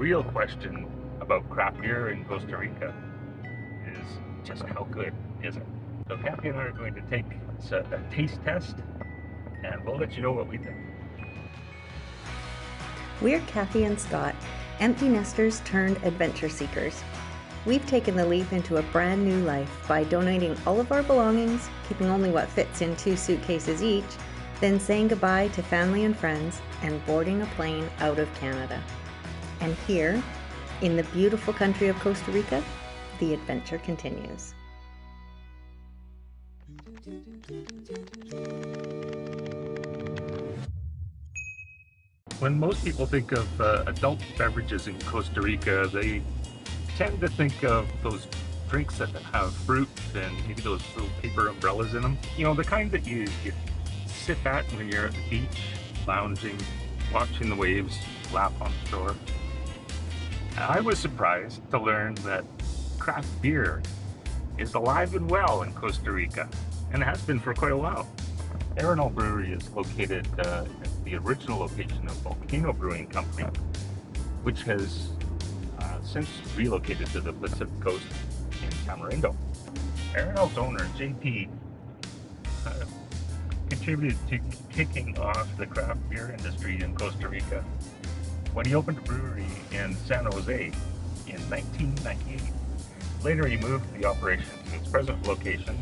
real question about craft beer in Costa Rica is just how good is it? So Kathy and I are going to take a taste test, and we'll let you know what we think. We're Kathy and Scott, empty nesters turned adventure seekers. We've taken the leap into a brand new life by donating all of our belongings, keeping only what fits in 2 suitcases each, then saying goodbye to family and friends and boarding a plane out of Canada. And here, in the beautiful country of Costa Rica, the adventure continues. When most people think of adult beverages in Costa Rica, they tend to think of those drinks that have fruit and maybe those little paper umbrellas in them. You know, the kind that you sit at when you're at the beach, lounging, watching the waves lap on the shore. I was surprised to learn that craft beer is alive and well in Costa Rica, and has been for quite a while. Arenal Brewery is located at the original location of Volcano Brewing Company, which has since relocated to the Pacific Coast in Tamarindo. Arenal's owner, JP, contributed to kicking off the craft beer industry in Costa Rica when he opened a brewery in San Jose in 1998. Later he moved the operation to its present location,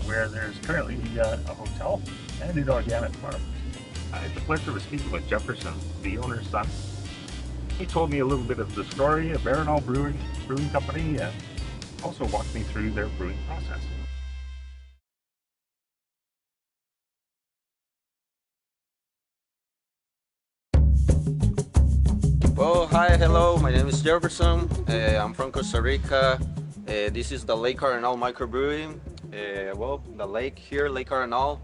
where there's currently a hotel and an organic farm. I had the pleasure of speaking with Jefferson, the owner's son. He told me a little bit of the story of Arenal Brewing Company and also walked me through their brewing process. Well, hi, hello, my name is Jefferson. I'm from Costa Rica. This is the Lake Arenal Microbrewery. Well, the lake here, Lake Arenal.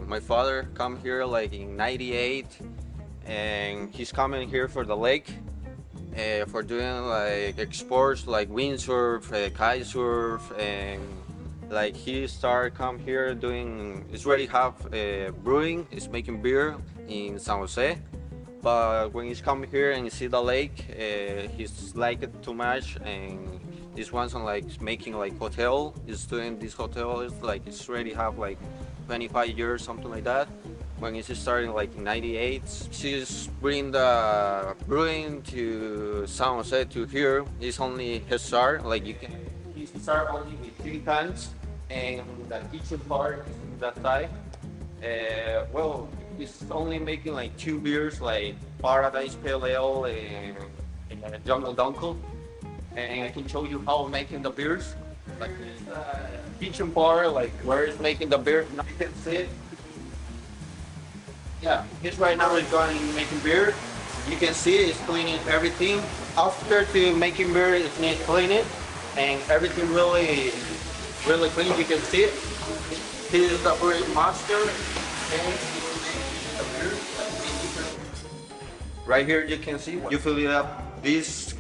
My father come here like in '98, and he's coming here for the lake for doing like exports like windsurf, kitesurf, and like he started come here doing. It's already have brewing. It's making beer in San Jose. But when he's come here and see the lake, he's liked it too much, and this one's on like making like hotel. He's doing this hotel. It's like it's already have like 25 years, something like that. When he's starting like in '98, she's bring the brewing to San Jose to here. It's only his start. Like you can, he start only with 3 tons, and the kitchen part is in that side. Well, he's only making like 2 beers, like Paradise Pale Ale and Jungle Dunkel. And I can show you how I'm making the beers. Like this kitchen part, like where it's making the beer. Now you can see it. Yeah, he's right now is going making beer. You can see it's cleaning everything. After to making beer, it needs cleaning, and everything really clean. You can see it. This is the brewing master, and right here you can see you fill it up this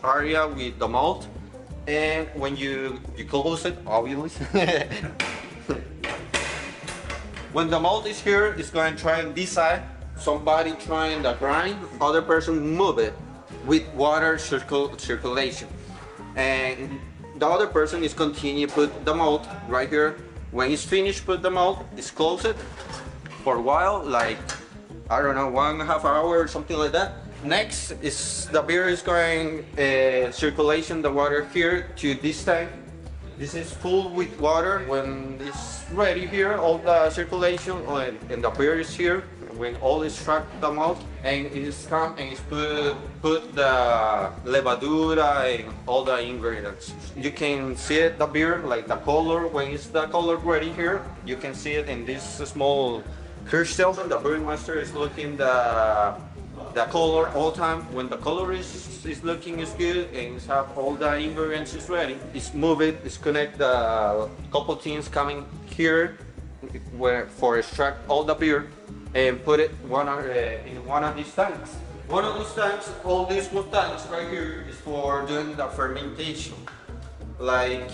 area with the malt, and when you close it, obviously. When the malt is here, it's going to try on this side. Somebody trying the grind, other person move it with water circulation, and the other person is continue put the malt right here. When it's finished, put the malt, it's close it for a while, like I don't know, 1.5 hours or something like that. Next is the beer is going circulation the water here to this tank. This is full with water. When it's ready here, all the circulation and the beer is here. When all is struck the malt and it's come and it's put the levadura and all the ingredients. You can see it, the beer, like the color. When it's the color ready here, you can see it in this small crystal. The brewing master is looking the color all time. When the color is looking is good and it's have all the ingredients is ready, it's move it, it's connect the couple things coming here where for extract all the beer and put it in one of these tanks. One of these tanks, all these small tanks right here is for doing the fermentation. Like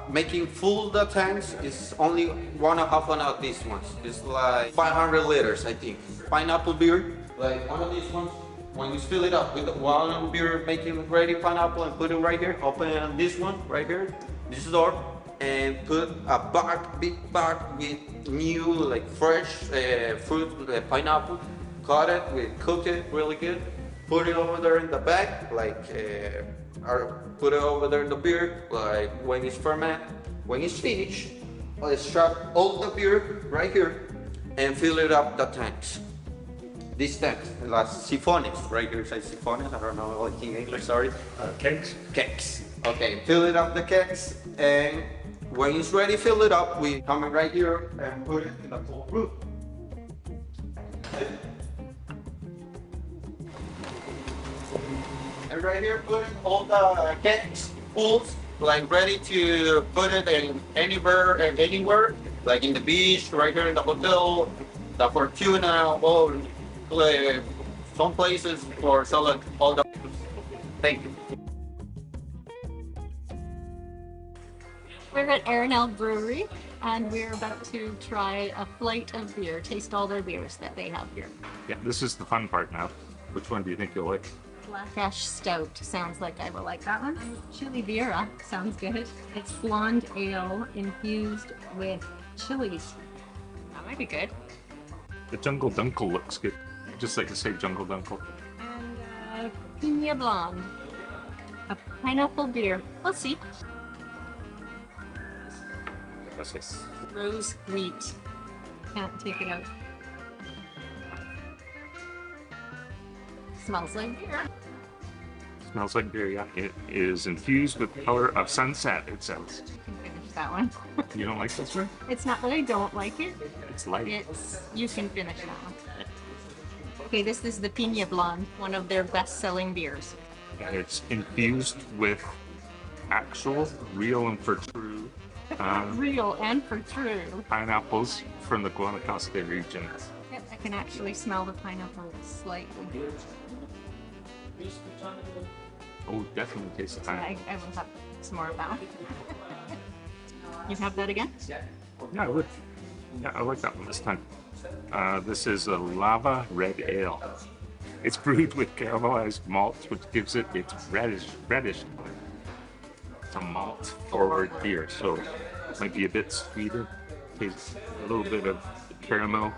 making full the tanks is only 1.5 one of these ones. It's like 500 liters, I think. Pineapple beer, like one of these ones, when you fill it up with one beer, making ready pineapple and put it right here. Open this one right here, this door, and put a big bag with new, like fresh fruit, pineapple. Cut it, we cook it really good. Put it over there in the bag, like, or put it over there in the beer, like when it's fermented. When it's finished, extract all the beer right here and fill it up the tanks. These tanks, las sifones, right here says sifones, I don't know like in English, sorry. Kegs. Kegs. Okay, fill it up the kegs, and when it's ready, fill it up. We come in right here and put it in the cold brew. And right here, put all the kegs, pools, like ready to put it in anywhere and anywhere, like in the beach, right here in the hotel, the Fortuna, all some places for selling all the. Thank you. We're at Arenal Brewery and we're about to try a flight of beer, taste all their beers that they have here. Yeah, this is the fun part now. Which one do you think you'll like? Black Ash Stout sounds like I will like that one. Chili Vera sounds good. It's blonde ale infused with chilies. That might be good. The Jungle Dunkel looks good. Just like to say Jungle Dunkel. And Piña Blonde, a pineapple beer. Let's see. That's nice. Rose wheat. Can't take it out. Smells like beer. Smells like beer, yeah. It is infused with the color of sunset, it says. You can finish that one. You don't like this one? It's not that I don't like it. It's light. You can finish that one. Okay, this is the Piña Blonde, one of their best-selling beers. And it's infused with actual, real and for true Real and for true. pineapples from the Guanacaste region. Yep, I can actually smell the pineapple slightly. Oh, definitely tastes the I pineapple. will have some more of that one. You have that again? Yeah, I would. Yeah, I like that one this time. This is a lava red ale. It's brewed with caramelized malts, which gives it its reddish color. It's a malt forward beer, so it might be a bit sweeter. Tastes a little bit of caramel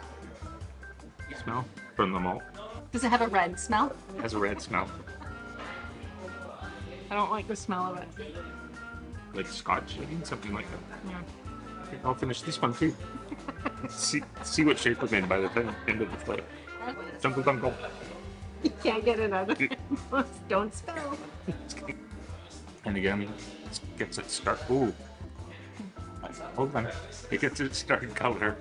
smell from the malt. Does it have a red smell? It has a red smell, I don't like the smell of it. like Scotch, maybe, something like that. Yeah. Okay, I'll finish this one too. see what shape I'm in by the end of the flight. Jungle Dunkel. You can't get it out of it. Don't spill. And again, it gets its start. Ooh, hold on. It gets its start color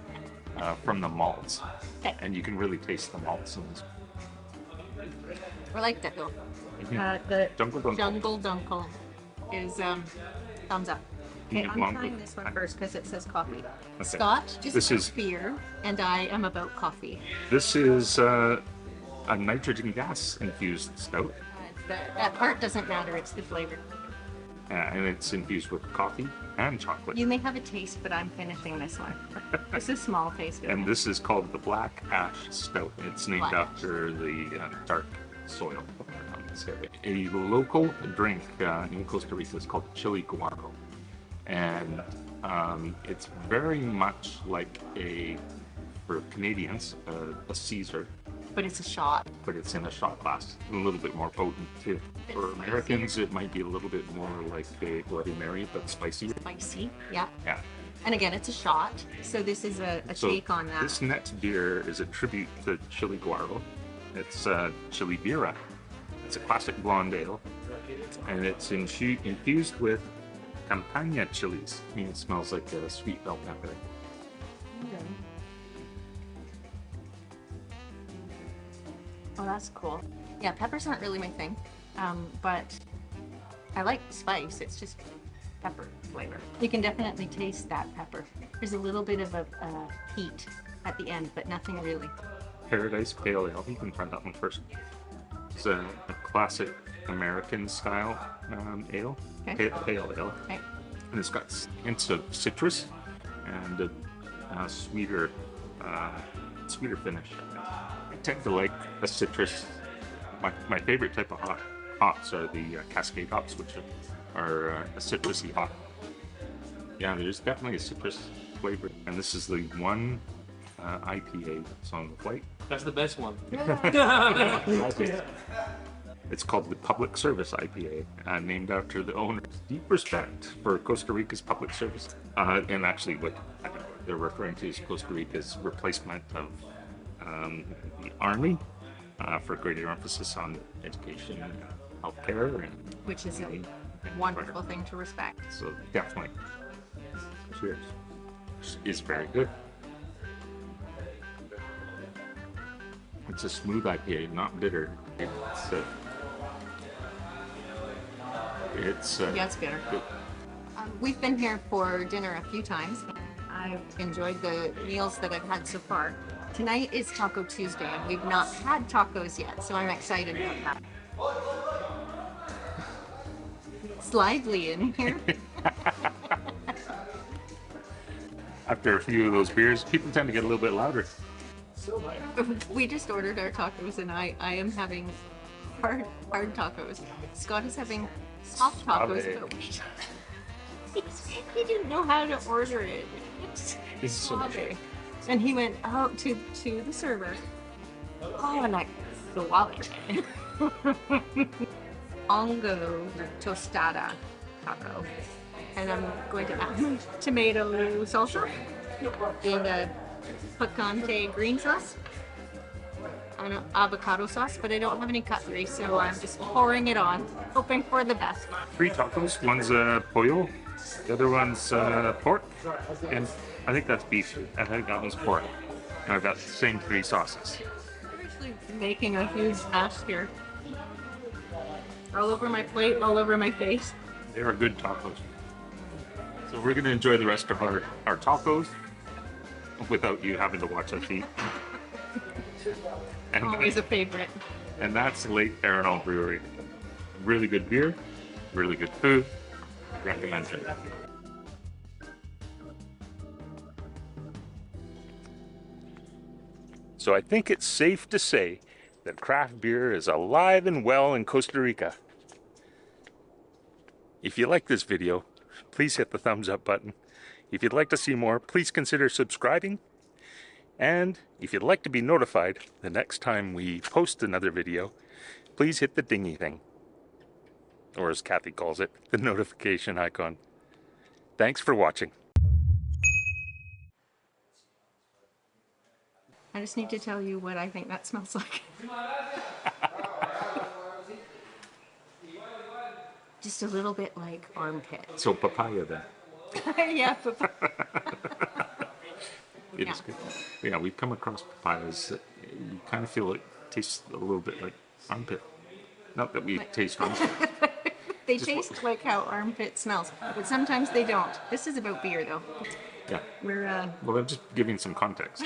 from the malts, Okay. and you can really taste the malts in this. I like that though. Mhm. The Jungle Dunkel. Jungle Dunkel is thumbs up. Okay, Piña I'm Blanco. trying this one first because it says coffee. Okay. Scott is This about is- beer, and I am about coffee. This is a nitrogen gas infused stout, That part doesn't matter, it's the flavor. and it's infused with coffee and chocolate. You may have a taste, but I'm finishing this one. This is small taste. And this is called the Black Ash Stout. It's named Black Ash. after the dark soil on this area. A local drink in Costa Rica is called chili guaro. And it's very much like for Canadians, a Caesar, But it's a shot. but it's in a shot glass. A little bit more potent too. Bit For spicier. Americans, it might be a little bit more like a Bloody Mary, but spicier. Spicy, yeah. Yeah. And again, it's a shot, so this is a So take on that. this next beer is a tribute to Chili Guaro. It's Chili Vera. It's a classic blonde ale, and it's infused with Campagna chilies. I mean, it smells like a sweet bell pepper. Okay. Oh, that's cool. Yeah, peppers aren't really my thing, but I like spice. It's just pepper flavor. You can definitely taste that pepper. There's a little bit of a heat at the end, but nothing really. Paradise Pale Ale. You can try that one first. It's a classic American style ale, Okay. pale ale, Okay. and it's got hints of citrus and a sweeter finish. I tend to like a citrus My favorite type of hops are the Cascade hops, which are a citrusy hop. Yeah, there's definitely a citrus flavor, and this is the one IPA that's on the plate. That's the best one. It's called the Public Service Ipa, named after the owner. Deep respect for Costa Rica's public service, and actually what they're referring to is Costa Rica's replacement of the Army for greater emphasis on education and healthcare, Which is a wonderful thing to respect. So definitely, cheers. Is very good. It's a smooth IPA, not bitter. Yeah, it's bitter. Good. We've been here for dinner a few times. I've enjoyed the meals that I've had so far. Tonight is Taco Tuesday, and we've not had tacos yet, so I'm excited about that. It's lively in here. After a few of those beers, people tend to get a little bit louder. We just ordered our tacos, and I am having hard tacos. Scott is having soft tacos, but he didn't know how to order it. This is so much. And he went out to the server. Oh, and I swallowed it. Ongo tostada taco. And I'm going to add tomato salsa and a picante green sauce and avocado sauce, but I don't have any cutlery, so I'm just pouring it on, hoping for the best. 3 tacos. One's pollo, the other one's pork, and I think that's beef. I think that one's pork. And I've got the same 3 sauces. I'm actually making a huge mess here. All over my plate, all over my face. They are good tacos. So we're going to enjoy the rest of our tacos without you having to watch us eat. And Always a favorite. And that's late Arenal Brewery. Really good beer, really good food. Recommend it. So I think it's safe to say that craft beer is alive and well in Costa Rica. If you like this video, please hit the thumbs up button. If you'd like to see more, please consider subscribing. And if you'd like to be notified the next time we post another video, please hit the dingy thing. Or as Kathy calls it, the notification icon. Thanks for watching. I just need to tell you what I think that smells like. Just a little bit like armpit. So papaya then. Yeah. It is good. Yeah, we've come across papayas that you kind of feel it tastes a little bit like armpit. Not that we taste armpit. They taste like how armpit smells, but sometimes they don't. This is about beer, though. Yeah. We're Well, I'm just giving some context.